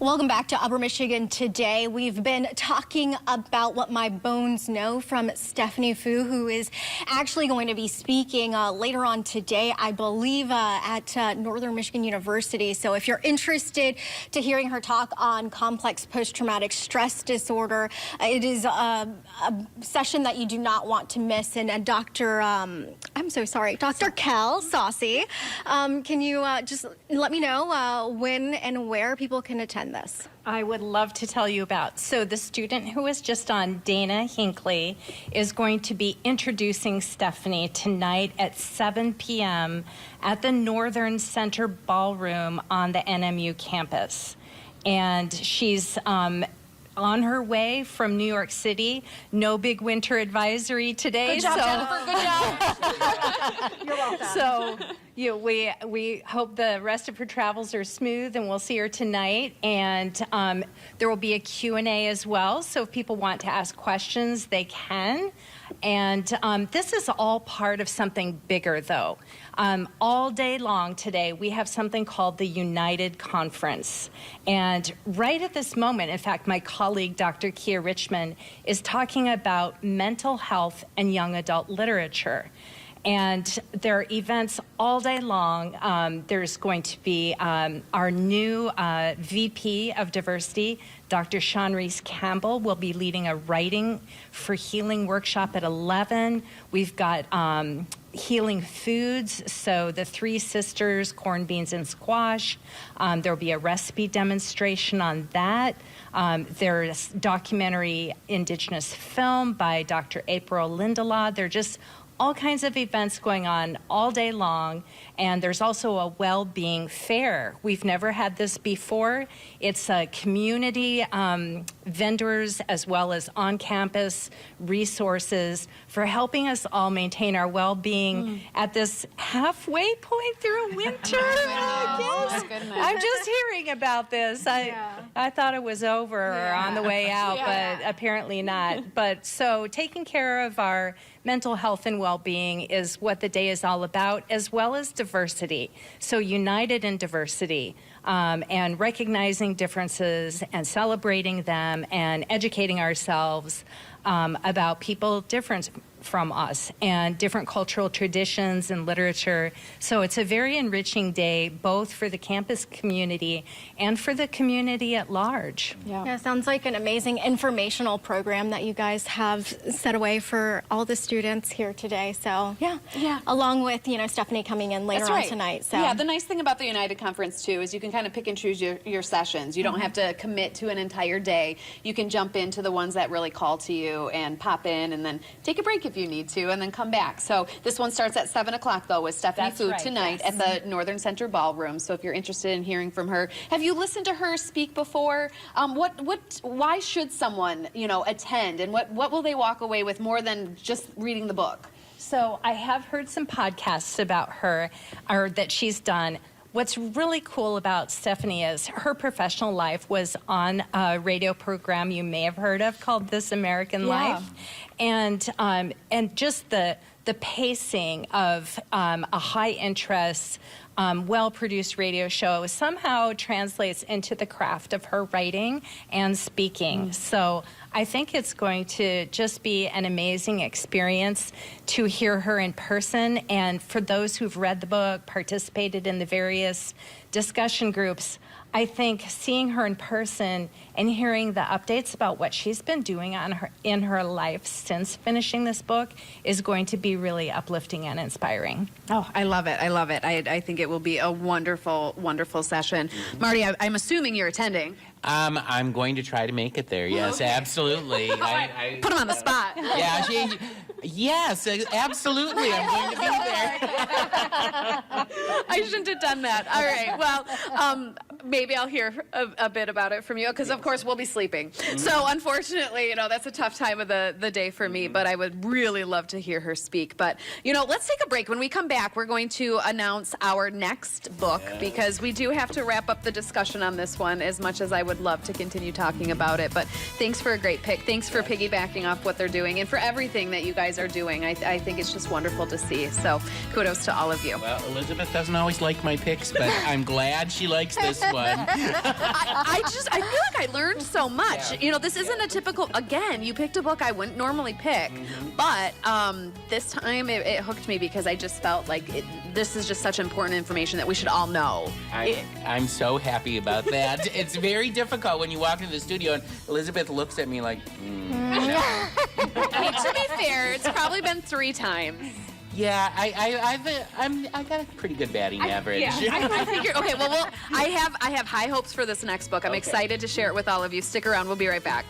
Welcome back to Upper Michigan Today. We've been talking about what my bones know from Stephanie Fu, who is actually going to be speaking later on today, I believe, at Northern Michigan University. So if you're interested to hearing her talk on complex post-traumatic stress disorder, it is a session that you do not want to miss. And Dr. Dr. Kel Saucy, can you just let me know when and where people can attend this? I would love to tell you about. So the student who was just on, Dana Hinckley, is going to be introducing Stephanie tonight at 7 p.m. at the Northern Center Ballroom on the NMU campus. And she's on her way from New York City. No big winter advisory today. Good job, Jennifer. Good job. You're welcome. So we hope the rest of her travels are smooth, and we'll see her tonight. And there will be a Q&A as well. So if people want to ask questions, they can. And this is all part of something bigger, though. All day long today, we have something called the United Conference. And right at this moment, in fact, my colleague, Dr. Kia Richmond, is talking about mental health and young adult literature. And there are events all day long. There's going to be our new VP of Diversity, Dr. Sean Reese Campbell, will be leading a Writing for Healing workshop at 11. We've got healing foods, so the Three Sisters, corned beans and squash. There'll be a recipe demonstration on that. There's documentary Indigenous film by Dr. April Lindelaw. They're just all kinds of events going on all day long, and there's also a well-being fair. We've never had this before. It's a community vendors as well as on-campus resources for helping us all maintain our well-being at this halfway point through winter. I'm just hearing about this. I thought it was over or on the way out, but apparently not. But so taking care of our mental health and well-being is what the day is all about, as well as diversity. So united in diversity, and recognizing differences and celebrating them and educating ourselves about people different from us and different cultural traditions and literature. So it's a very enriching day, both for the campus community and for the community at large. Yeah, sounds like an amazing informational program that you guys have set away for all the students here today. So yeah. Along with, Stephanie coming in later on tonight. So yeah, the nice thing about the United Conference too is you can kind of pick and choose your sessions. You don't have to commit to an entire day. You can jump into the ones that really call to you and pop in and then take a break if you need to and then come back. So this one starts at 7 o'clock though with Stephanie Fu tonight at the Northern Center Ballroom. So if you're interested in hearing from her, have you listened to her speak before? Why should someone, attend, and what will they walk away with more than just reading the book? So I have heard some podcasts about her, or that she's done. What's really cool about Stephanie is her professional life was on a radio program you may have heard of called This American Life. And just the pacing of a high interest, well-produced radio show somehow translates into the craft of her writing and speaking. So I think it's going to just be an amazing experience to hear her in person. And for those who've read the book, participated in the various discussion groups, I think seeing her in person and hearing the updates about what she's been doing in her life since finishing this book is going to be really uplifting and inspiring. Oh, I love it. I love it. I think it will be a wonderful, wonderful session. Marty, I'm assuming you're attending. I'm going to try to make it there. Yes, absolutely. I put him on the spot. Yeah, yes, absolutely. I'm going to be there. I shouldn't have done that. All right. Well, maybe I'll hear a bit about it from you because, of course, we'll be sleeping. So, unfortunately, that's a tough time of the day for me, but I would really love to hear her speak. But, let's take a break. When we come back, we're going to announce our next book because we do have to wrap up the discussion on this one as much as I would love to continue talking about it. But thanks for a great pick. Thanks for piggybacking off what they're doing and for everything that you guys are doing. I think it's just wonderful to see. So kudos to all of you. Well, Elizabeth doesn't always like my picks, but I'm glad she likes this one. one. I feel like I learned so much. Yeah. You know, this isn't a typical, again, you picked a book I wouldn't normally pick, but this time it hooked me because I just felt like this is just such important information that we should all know. I'm so happy about that. It's very difficult when you walk into the studio and Elizabeth looks at me like, I mean, to be fair, it's probably been 3 times. yeah, I got a pretty good batting average. I figured, okay, well, I have high hopes for this next book. I'm Okay. excited to share it with all of you. Stick around. We'll be right back.